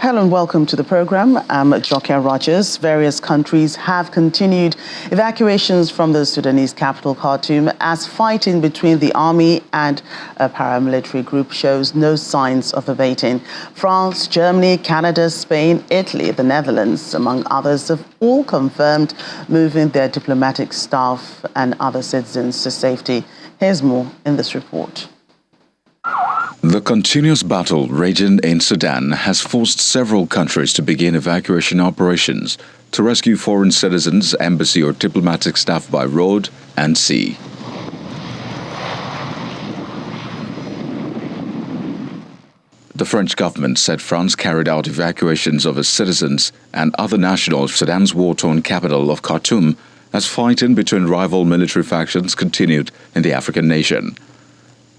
Hello and welcome to the program. I'm Jokia Rogers. Various countries have continued evacuations from the Sudanese capital, Khartoum, as fighting between the army and a paramilitary group shows no signs of abating. France, Germany, Canada, Spain, Italy, the Netherlands, among others, have all confirmed moving their diplomatic staff and other citizens to safety. Here's more in this report. The continuous battle raging in Sudan has forced several countries to begin evacuation operations to rescue foreign citizens, embassy or diplomatic staff by road and sea. The French government said France carried out evacuations of its citizens and other nationals of Sudan's war-torn capital of Khartoum as fighting between rival military factions continued in the African nation.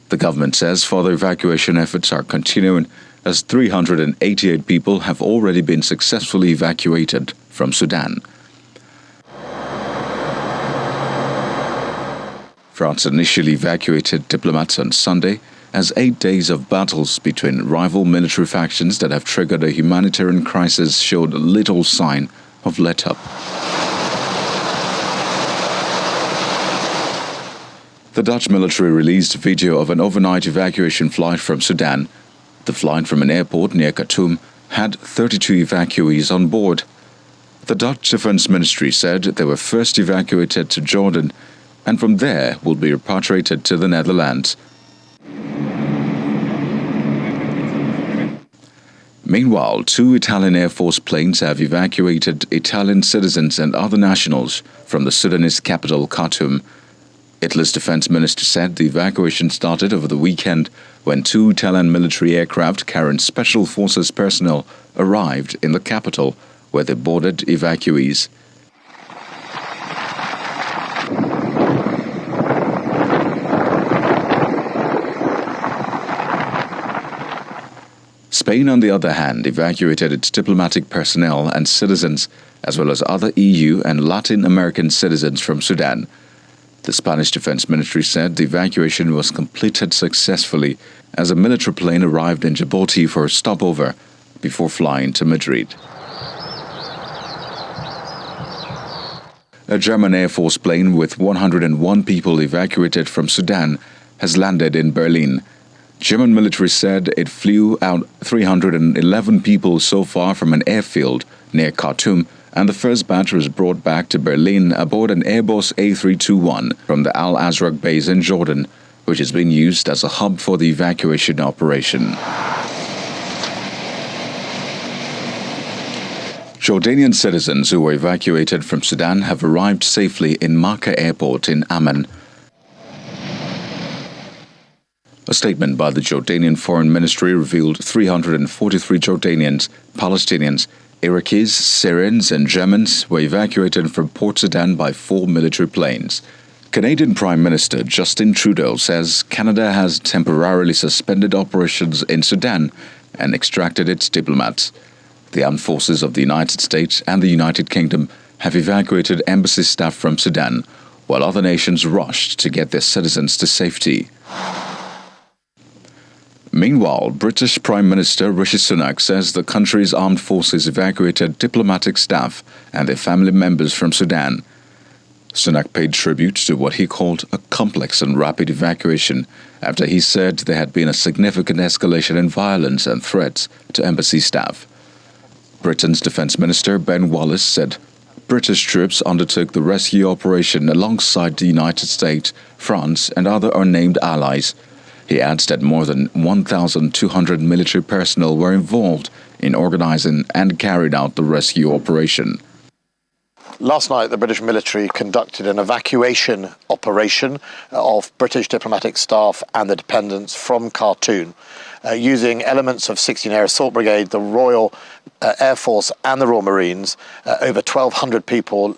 The government says further evacuation efforts are continuing as 388 people have already been successfully evacuated from Sudan. France initially evacuated diplomats on Sunday as 8 days of battles between rival military factions that have triggered a humanitarian crisis showed little sign of let-up. The Dutch military released video of an overnight evacuation flight from Sudan. The flight from an airport near Khartoum had 32 evacuees on board. The Dutch Defense Ministry said they were first evacuated to Jordan and from there will be repatriated to the Netherlands. Meanwhile, 2 Italian Air Force planes have evacuated Italian citizens and other nationals from the Sudanese capital, Khartoum. Italy's defense minister said the evacuation started over the weekend when 2 Italian military aircraft carrying special forces personnel arrived in the capital, where they boarded evacuees. Spain, on the other hand, evacuated its diplomatic personnel and citizens, as well as other EU and Latin American citizens from Sudan. The Spanish Defense Ministry said the evacuation was completed successfully as a military plane arrived in Djibouti for a stopover before flying to Madrid. A German Air Force plane with 101 people evacuated from Sudan has landed in Berlin. German military said it flew out 311 people so far from an airfield near Khartoum, and the first batch was brought back to Berlin aboard an Airbus A321 from the Al Azraq base in Jordan, which has been used as a hub for the evacuation operation. Jordanian citizens who were evacuated from Sudan have arrived safely in Marka Airport in Amman. A statement by the Jordanian Foreign Ministry revealed 343 Jordanians, Palestinians, Iraqis, Syrians and Germans were evacuated from Port Sudan by 4 military planes. Canadian Prime Minister Justin Trudeau says Canada has temporarily suspended operations in Sudan and extracted its diplomats. The armed forces of the United States and the United Kingdom have evacuated embassy staff from Sudan, while other nations rushed to get their citizens to safety. Meanwhile, British Prime Minister Rishi Sunak says the country's armed forces evacuated diplomatic staff and their family members from Sudan. Sunak paid tribute to what he called a complex and rapid evacuation after he said there had been a significant escalation in violence and threats to embassy staff. Britain's Defence Minister Ben Wallace said British troops undertook the rescue operation alongside the United States, France and other unnamed allies. He adds that more than 1,200 military personnel were involved in organizing and carried out the rescue operation. Last night, the British military conducted an evacuation operation of British diplomatic staff and the dependents from Khartoum, using elements of 16 Air Assault Brigade, the Royal Air Force and the Royal Marines. Over 1,200 people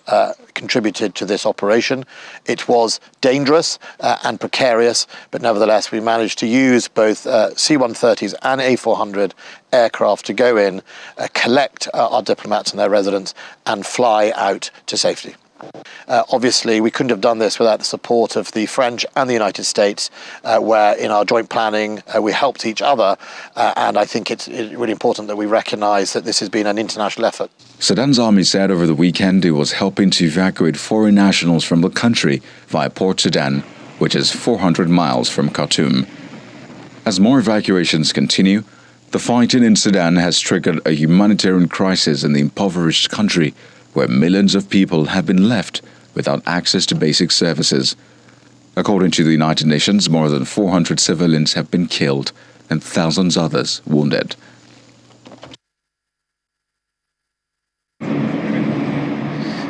contributed to this operation. It was dangerous and precarious, but nevertheless we managed to use both C-130s and A400 aircraft to go in, collect our diplomats and their residents and fly out to safety. Obviously, we couldn't have done this without the support of the French and the United States, where in our joint planning we helped each other. And I think it's really important that we recognise that this has been an international effort. Sudan's army said over the weekend it was helping to evacuate foreign nationals from the country via Port Sudan, which is 400 miles from Khartoum. As more evacuations continue, the fighting in Sudan has triggered a humanitarian crisis in the impoverished country, where millions of people have been left without access to basic services. According to the United Nations, more than 400 civilians have been killed and thousands others wounded.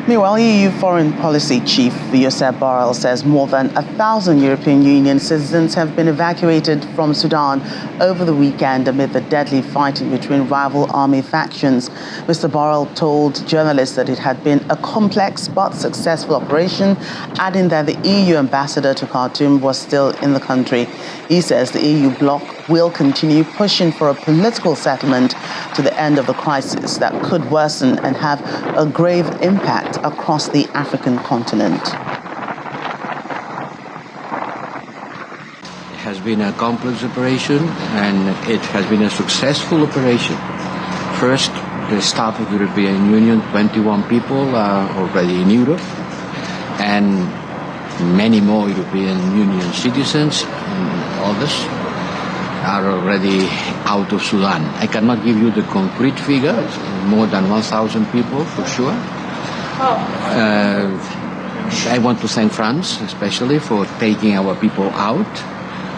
Meanwhile, EU Foreign Policy Chief Josep Borrell says more than 1,000 European Union citizens have been evacuated from Sudan over the weekend amid the deadly fighting between rival army factions. Mr. Borrell told journalists that it had been a complex but successful operation, adding that the EU ambassador to Khartoum was still in the country. He says the EU bloc will continue pushing for a political settlement to the end of the crisis that could worsen and have a grave impact across the African continent. It has been a complex operation and it has been a successful operation. First, the staff of the European Union, 21 people are already in Europe, and many more European Union citizens and others are already out of Sudan. I cannot give you the concrete figure, more than 1,000 people for sure. I want to thank France especially for taking our people out,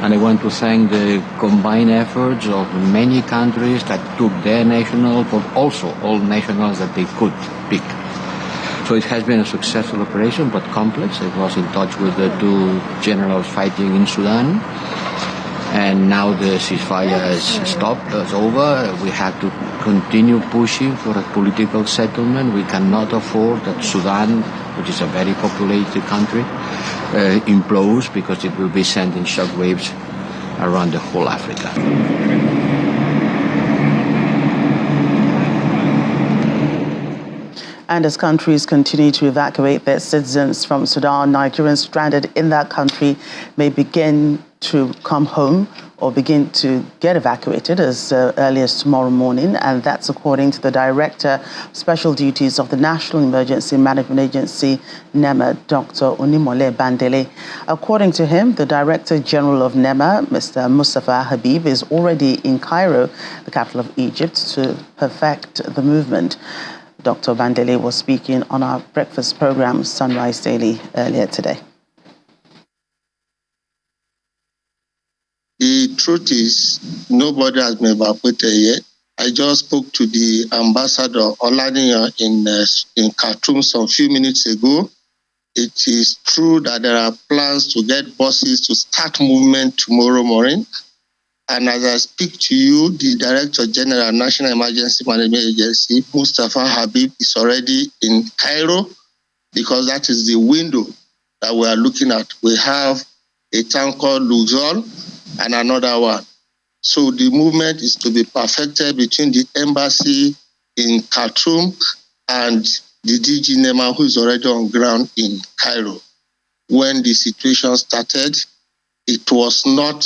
and I want to thank the combined efforts of many countries that took their nationals, but also all nationals that they could pick. So it has been a successful operation, but complex. I was in touch with the two generals fighting in Sudan, and now the ceasefire is stopped, it's over. We have to continue pushing for a political settlement. We cannot afford that Sudan, which is a very populated country, implodes, because it will be sending shockwaves around the whole Africa. And as countries continue to evacuate their citizens from Sudan, Nigerians stranded in that country may begin to come home or begin to get evacuated as early as tomorrow morning. And that's according to the Director of Special Duties of the National Emergency Management Agency, NEMA, Dr. Onimole Bandele. According to him, the Director General of NEMA, Mr. Mustafa Habib, is already in Cairo, the capital of Egypt, to perfect the movement. Dr. Bandele was speaking on our breakfast program, Sunrise Daily, earlier today. The truth is, nobody has been evacuated yet. I just spoke to the ambassador Olaniyan in Khartoum some few minutes ago. It is true that there are plans to get buses to start movement tomorrow morning. And as I speak to you, the Director General, National Emergency Management Agency, Mustafa Habib, is already in Cairo, because that is the window that we are looking at. We have a town called Luxor and another one. So the movement is to be perfected between the embassy in Khartoum and the DG NEMA, who is already on ground in Cairo. When the situation started, it was not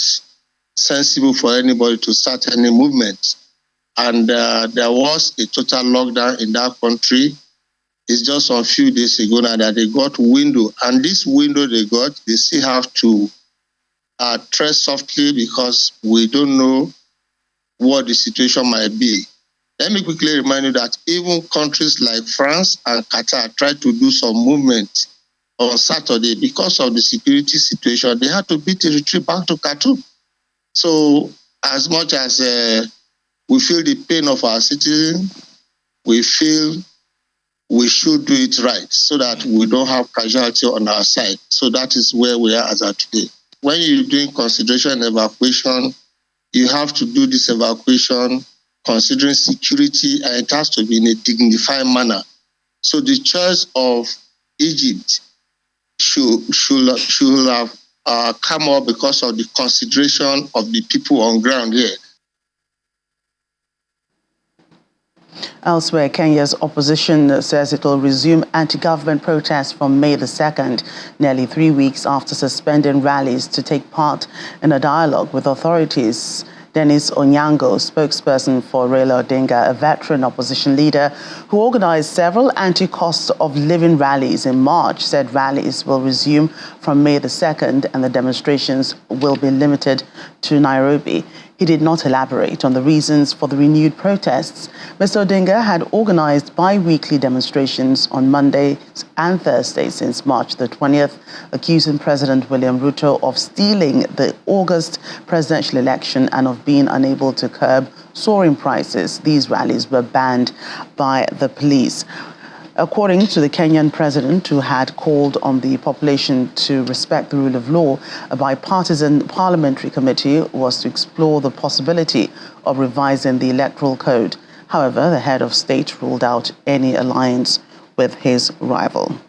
sensible for anybody to start any movement. And there was a total lockdown in that country. It's just a few days ago now that they got window. And this window they got, they still have to tread softly, because we don't know what the situation might be. Let me quickly remind you that even countries like France and Qatar tried to do some movement on Saturday. Because of the security situation, they had to beat a retreat back to Khartoum. So as much as we feel the pain of our citizens, we feel we should do it right so that we don't have casualty on our side. So that is where we are as of today. When you're doing consideration and evacuation, you have to do this evacuation considering security, and it has to be in a dignified manner. So the choice of Egypt should have come up because of the consideration of the people on ground here. Elsewhere, Kenya's opposition says it will resume anti-government protests from May the 2nd, nearly 3 weeks after suspending rallies to take part in a dialogue with authorities. Dennis Onyango, spokesperson for Raila Odinga, a veteran opposition leader who organized several anti-cost of living rallies in March, said rallies will resume from May the 2nd and the demonstrations will be limited to Nairobi. He did not elaborate on the reasons for the renewed protests. Mr. Odinga had organized bi-weekly demonstrations on Mondays and Thursdays since March the 20th, accusing President William Ruto of stealing the August presidential election and of being unable to curb soaring prices. These rallies were banned by the police. According to the Kenyan president, who had called on the population to respect the rule of law, a bipartisan parliamentary committee was to explore the possibility of revising the electoral code. However, the head of state ruled out any alliance with his rival.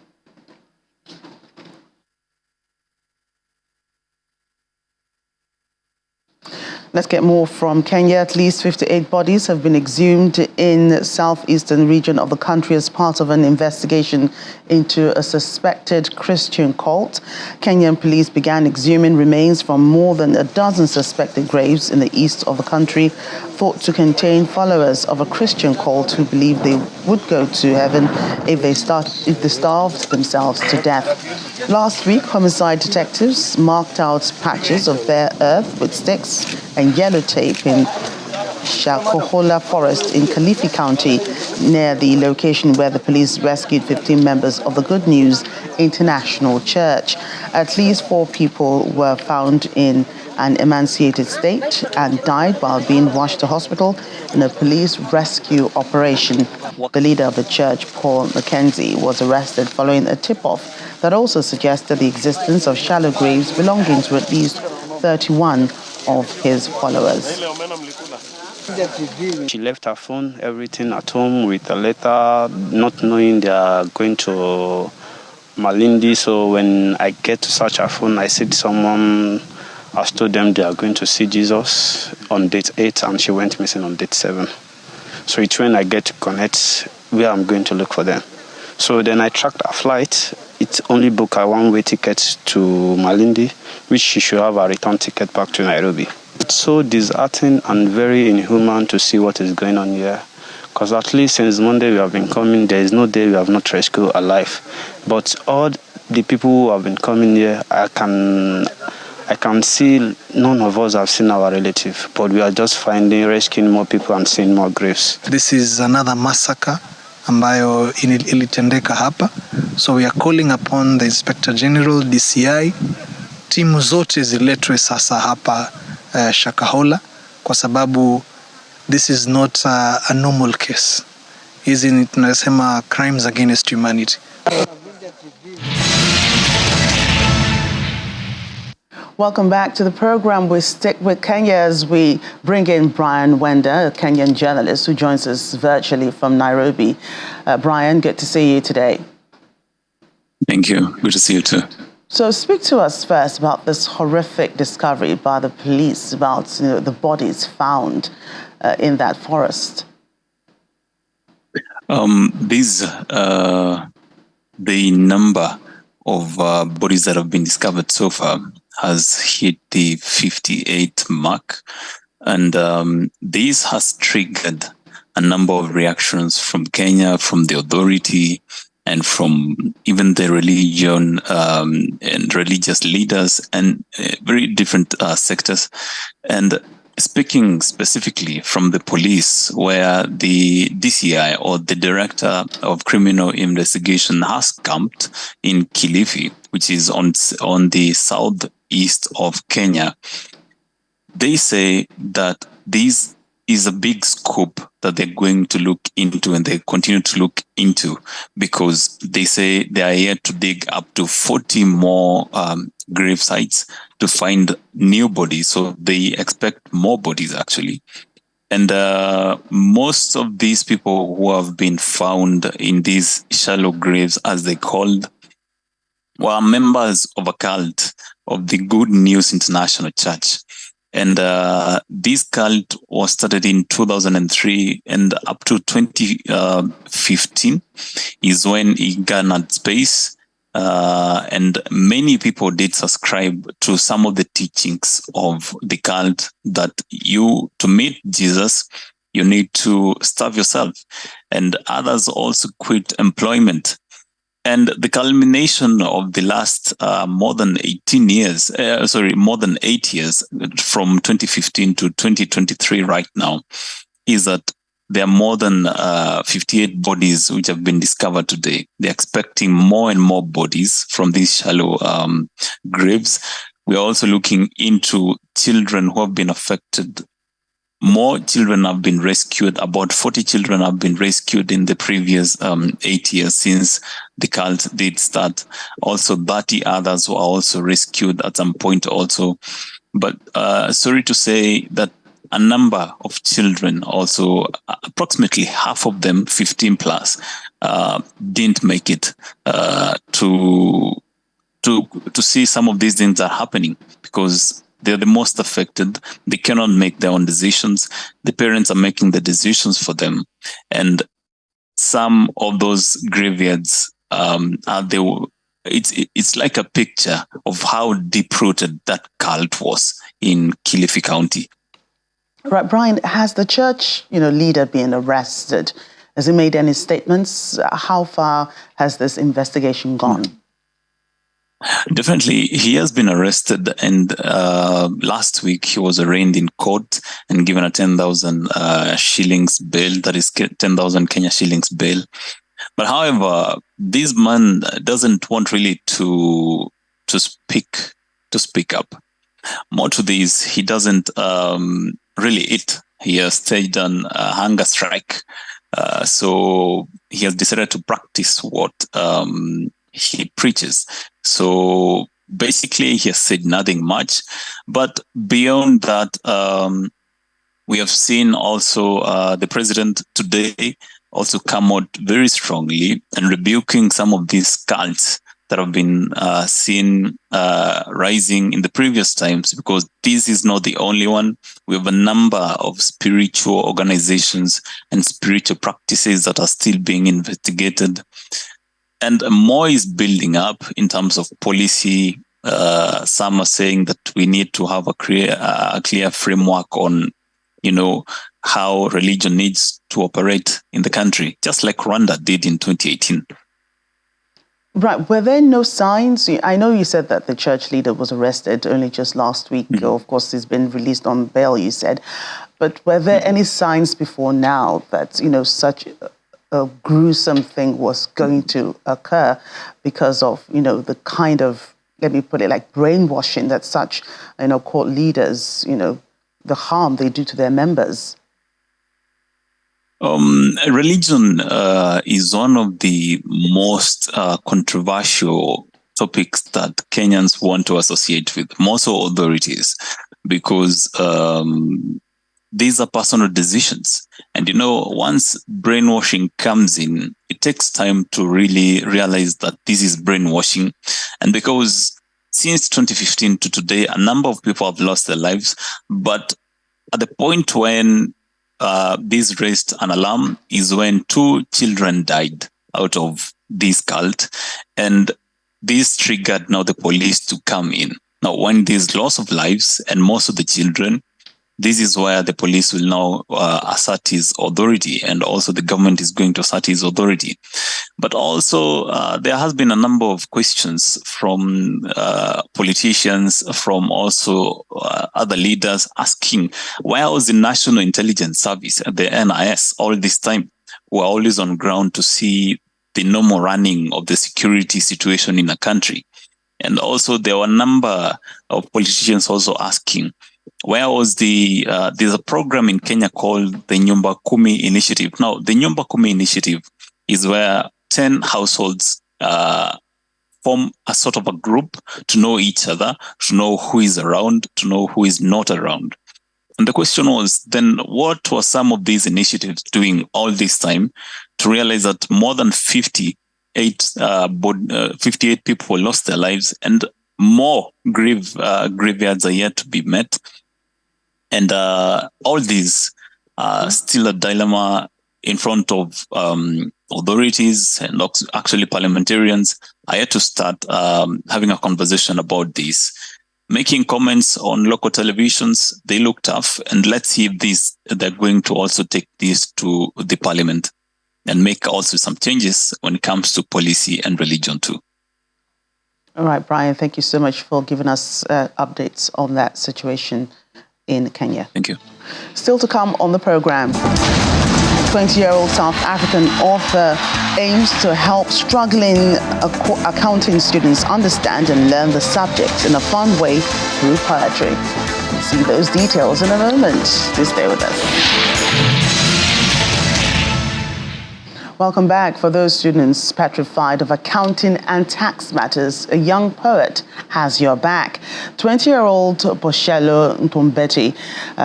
Let's get more from Kenya. At least 58 bodies have been exhumed in the southeastern region of the country as part of an investigation into a suspected Christian cult. Kenyan police began exhuming remains from more than a dozen suspected graves in the east of the country, thought to contain followers of a Christian cult who believed they would go to heaven if they starved themselves to death. Last week, homicide detectives marked out patches of bare earth with sticks and yellow tape in Shakohola Forest in Kilifi County, near the location where the police rescued 15 members of the Good News International Church. At least 4 people were found in an emaciated state and died while being rushed to hospital in a police rescue operation. The leader of the church, Paul Mackenzie, was arrested following a tip-off that also suggested the existence of shallow graves belonging to at least 31 of his followers. She left her phone, everything at home with a letter, not knowing they are going to Malindi. So when I get to search her phone, I see someone has told them they are going to see Jesus on date 8, and she went missing on date 7. So it's when I get to connect where I'm going to look for them. So then I tracked her flight. It only booked a one-way ticket to Malindi, which she should have a return ticket back to Nairobi. It's so disheartening and very inhuman to see what is going on here. Because at least since Monday we have been coming, there is no day we have not rescued alive. But all the people who have been coming here, I can see none of us have seen our relative, but we are just rescuing more people and seeing more graves. This is another massacre ambayo ilitendeka hapa. So we are calling upon the Inspector General, DCI, timu zote ziletwe sasa hapa Shakahola, kwa sababu this is not a normal case. Hizi ni tunasema crimes against humanity. Welcome back to the program. We stick with Kenya as we bring in Brian Wenda, a Kenyan journalist who joins us virtually from Nairobi. Brian, good to see you today. Thank you. Good to see you too. So speak to us first about this horrific discovery by the police about the bodies found in that forest. The number of bodies that have been discovered so far has hit the 58 mark. And this has triggered a number of reactions from Kenya, from the authority, and from even the religion and religious leaders and very different sectors. And speaking specifically from the police, where the DCI or the Director of Criminal Investigation has camped in Kilifi, which is on the southeast of Kenya, they say that this is a big scope that they're going to look into, and they continue to look into, because they say they are here to dig up to 40 more grave sites to find new bodies. So they expect more bodies actually. And most of these people who have been found in these shallow graves, as they called, were members of a cult of the Good News International Church. And this cult was started in 2003, and up to 2015 is when it garnered space. And many people did subscribe to some of the teachings of the cult, that to meet Jesus, you need to starve yourself. And others also quit employment. And the culmination of the last more than 8 years, from 2015 to 2023 right now, is that there are more than 58 bodies which have been discovered today. They're expecting more and more bodies from these shallow graves. We're also looking into children who have been affected. More children have been rescued. About 40 children have been rescued in the previous 8 years since the cult did start. Also, 30 others were also rescued at some point also. But sorry to say that a number of children, also approximately half of them, 15 plus, didn't make it to see some of these things are happening, because they're the most affected. They cannot make their own decisions. The parents are making the decisions for them. And some of those graveyards it's like a picture of how deep-rooted that cult was in Kilifi County. Right, Brian, has the church, leader been arrested? Has he made any statements? How far has this investigation gone? Definitely, he has been arrested, and last week he was arraigned in court and given a 10,000 shillings bail, that is 10,000 Kenya shillings bail. But however, this man doesn't want really to speak up. More to this, he doesn't really eat. He has staged on a hunger strike. So he has decided to practice what he preaches. So basically, he has said nothing much. But beyond that, we have seen also the president today also come out very strongly and rebuking some of these cults that have been seen rising in the previous times, because this is not the only one. We have a number of spiritual organizations and spiritual practices that are still being investigated. And more is building up in terms of policy. Some are saying that we need to have a clear framework on, how religion needs to operate in the country, just like Rwanda did in 2018. Right. Were there no signs? I know you said that the church leader was arrested only just last week. Mm-hmm. Of course, he's been released on bail, you said. But were there any signs before now that, such a gruesome thing was going to occur because of, the kind of, let me put it, like brainwashing that such, court leaders, the harm they do to their members? Religion is one of the most controversial topics that Kenyans want to associate with, more so authorities, because these are personal decisions. And, once brainwashing comes in, it takes time to really realize that this is brainwashing. And because since 2015 to today, a number of people have lost their lives. But at the point when this raised an alarm is when 2 children died out of this cult. And this triggered now the police to come in. Now, when there's loss of lives and most of the children, this is where the police will now assert his authority, and also the government is going to assert his authority. But also, there has been a number of questions from politicians, from also other leaders asking, where was the National Intelligence Service, the NIS, all this time? We're always on ground to see the normal running of the security situation in a country. And also, there were a number of politicians also asking, where was there's a program in Kenya called the Nyumba Kumi Initiative. Now, the Nyumba Kumi Initiative is where 10 households form a sort of a group to know each other, to know who is around, to know who is not around. And the question was, then what were some of these initiatives doing all this time to realize that more than 58 people lost their lives and more graveyards are yet to be met? And all these are still a dilemma in front of authorities and actually parliamentarians. I had to start having a conversation about this. Making comments on local televisions, they look tough, and let's see if they're going to also take this to the parliament and make also some changes when it comes to policy and religion too. All right, Brian, thank you so much for giving us updates on that situation in Kenya. Thank you. Still to come on the program, 20-year-old South African author aims to help struggling accounting students understand and learn the subject in a fun way through poetry. We'll see those details in a moment. Please stay with us. Welcome back. For those students petrified of accounting and tax matters, a young poet has your back. 20-year-old Boshelo Ntombeti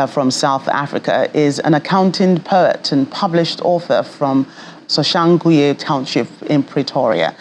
from South Africa is an accounting poet and published author from Soshanguve Township in Pretoria.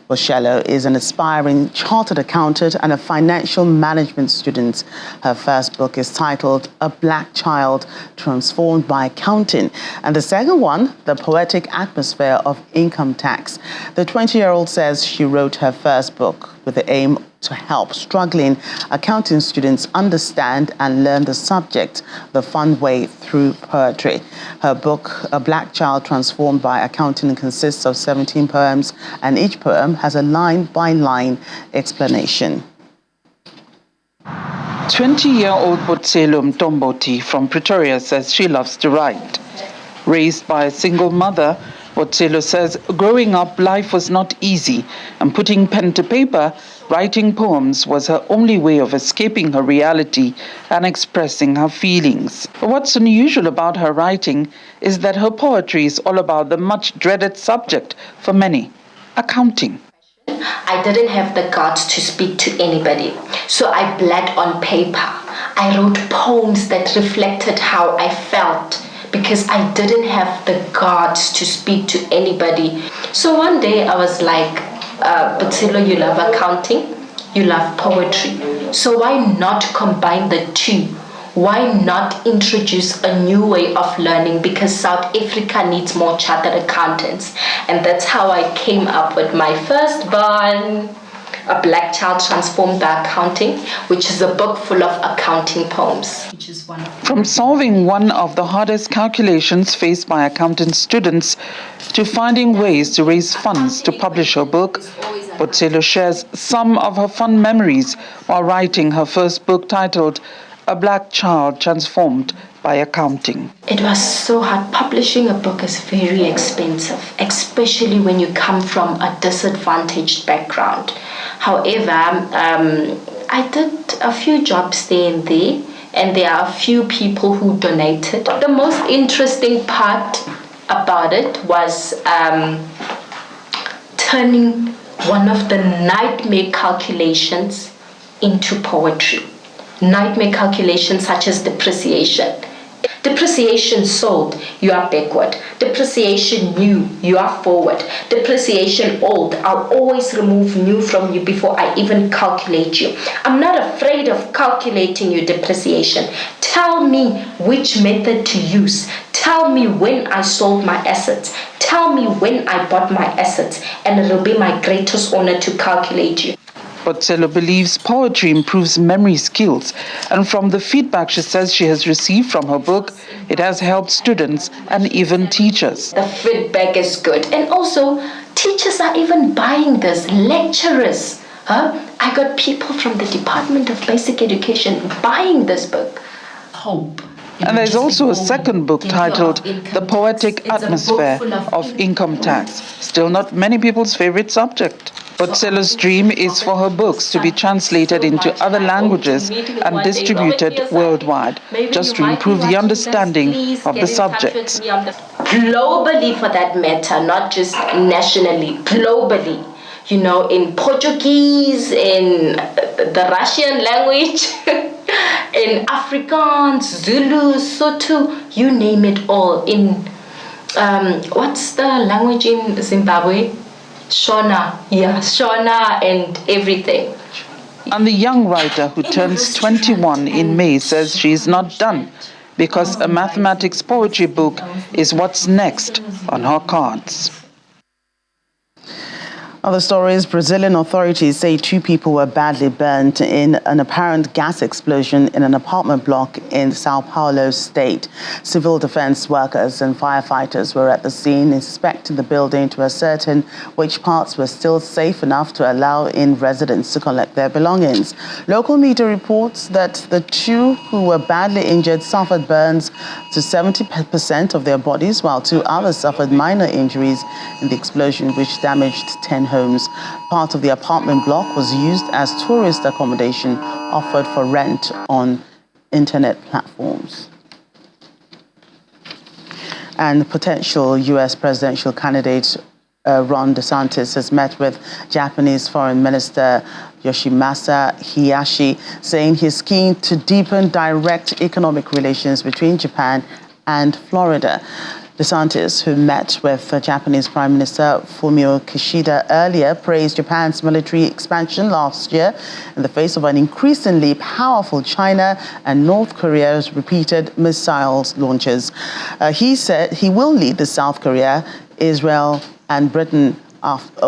Boshelo is an aspiring chartered accountant and a financial management student. Her first book is titled A Black Child Transformed by Accounting, and the second one, The Poetic Atmosphere of Income Tax. The 20-year-old says she wrote her first book with the aim to help struggling accounting students understand and learn the subject the fun way through poetry. Her book, A Black Child Transformed by Accounting, consists of 17 poems, and each poem has a line-by-line explanation. 20-year-old Botselo Mtomboti from Pretoria says she loves to write. Raised by a single mother, Botselo says growing up, life was not easy, and putting pen to paper, writing poems was her only way of escaping her reality and expressing her feelings. But what's unusual about her writing is that her poetry is all about the much dreaded subject for many, accounting. I didn't have the guts to speak to anybody, so I bled on paper. I wrote poems that reflected how I felt, because I didn't have the guts to speak to anybody. So one day I was like, Botselo, you love accounting, you love poetry, so why not combine the two? Why not introduce a new way of learning? Because South Africa needs more chartered accountants. And that's how I came up with my first one, A Black Child Transformed by Accounting, which is a book full of accounting poems. From solving one of the hardest calculations faced by accounting students to finding ways to raise funds to publish her book, Botselo shares some of her fun memories while writing her first book titled A Black Child Transformed by Accounting. It was so hard. Publishing a book is very expensive, especially when you come from a disadvantaged background. However, I did a few jobs there and there, and there are a few people who donated. The most interesting part about it was turning one of the nightmare calculations into poetry. Nightmare calculations such as depreciation. Depreciation sold, you are backward. Depreciation new, you are forward. Depreciation old, I'll always remove new from you before I even calculate you. I'm not afraid of calculating your depreciation. Tell me which method to use. Tell me when I sold my assets. Tell me when I bought my assets, and it'll be my greatest honor to calculate you. Botselo believes poetry improves memory skills, and from the feedback she says she has received from her book, it has helped students and even teachers. The feedback is good, and also teachers are even buying this, lecturers. I got people from the Department of Basic Education buying this book. Hope. And there's also a second book titled The Poetic Atmosphere of Income Tax, still not many people's favorite subject. Botselo's dream is for her books to be translated into other languages and distributed worldwide, just to improve the understanding of the subjects. Globally, for that matter, not just nationally, globally. You know, in Portuguese, in the Russian language, in Afrikaans, Zulu, Sotho, you name it all. In, what's the language in Zimbabwe? Shona, yeah, Shona and everything. And the young writer who turns 21 in May says she's not done because a mathematics poetry book is what's next on her cards. Other stories, Brazilian authorities say 2 people were badly burnt in an apparent gas explosion in an apartment block in Sao Paulo state. Civil defense workers and firefighters were at the scene inspecting the building to ascertain which parts were still safe enough to allow in residents to collect their belongings. Local media reports that the 2 who were badly injured suffered burns to 70% of their bodies, while 2 others suffered minor injuries in the explosion, which damaged 10 homes. Part of the apartment block was used as tourist accommodation offered for rent on internet platforms. And potential U.S. presidential candidate Ron DeSantis has met with Japanese Foreign Minister Yoshimasa Hayashi, saying he's keen to deepen direct economic relations between Japan and Florida. DeSantis, who met with Japanese Prime Minister Fumio Kishida earlier, praised Japan's military expansion last year in the face of an increasingly powerful China and North Korea's repeated missiles launches. He said he will lead the South Korea, Israel, and Britain.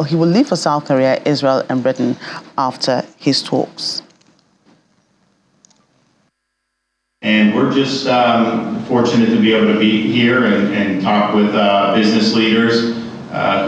He will leave for South Korea, Israel, and Britain after his talks. And we're just fortunate to be able to be here and talk with business leaders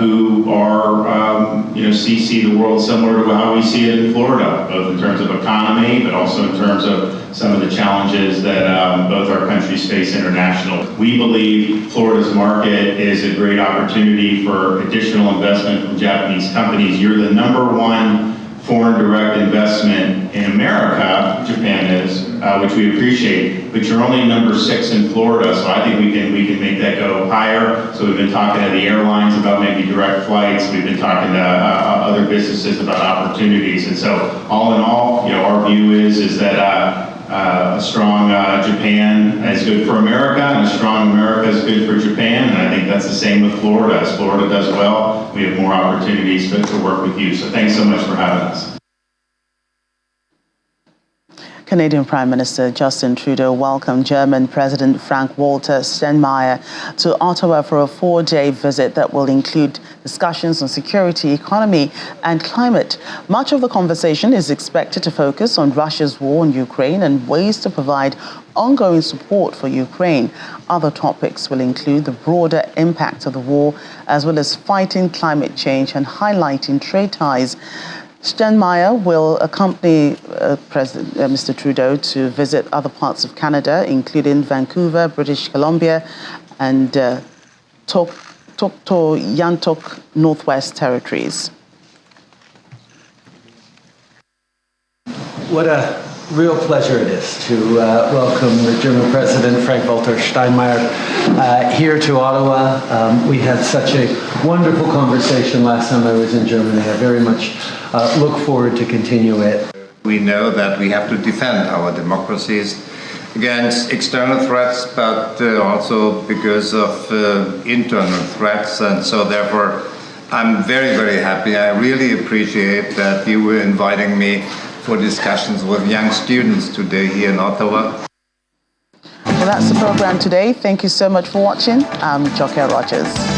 who are, see the world similar to how we see it in Florida, both in terms of economy, but also in terms of some of the challenges that both our countries face internationally. We believe Florida's market is a great opportunity for additional investment from Japanese companies. You're the #1 foreign direct investment in America, Japan is, which we appreciate, but you're only #6 in Florida, so I think we can make that go higher. So we've been talking to the airlines about maybe direct flights. We've been talking to other businesses about opportunities, and so all in all, our view is that a strong Japan is good for America, and a strong America is good for Japan, and I think that's the same with Florida. As Florida does well, we have more opportunities to work with you. So thanks so much for having us. Canadian Prime Minister Justin Trudeau welcomed German President Frank-Walter Steinmeier to Ottawa for a 4-day visit that will include discussions on security, economy, and climate. Much of the conversation is expected to focus on Russia's war in Ukraine and ways to provide ongoing support for Ukraine. Other topics will include the broader impact of the war, as well as fighting climate change and highlighting trade ties. Steinmeier will accompany President Mr. Trudeau to visit other parts of Canada, including Vancouver, British Columbia, and Yantok Northwest Territories. What a real pleasure it is to welcome the German President Frank-Walter Steinmeier here to Ottawa. We had such a wonderful conversation last time I was in Germany. I very much look forward to continue it. We know that we have to defend our democracies against external threats, but also because of internal threats, and so therefore I'm very, very happy. I really appreciate that you were inviting me for discussions with young students today here in Ottawa. Well, that's the program today. Thank you so much for watching. I'm Jokia Rogers.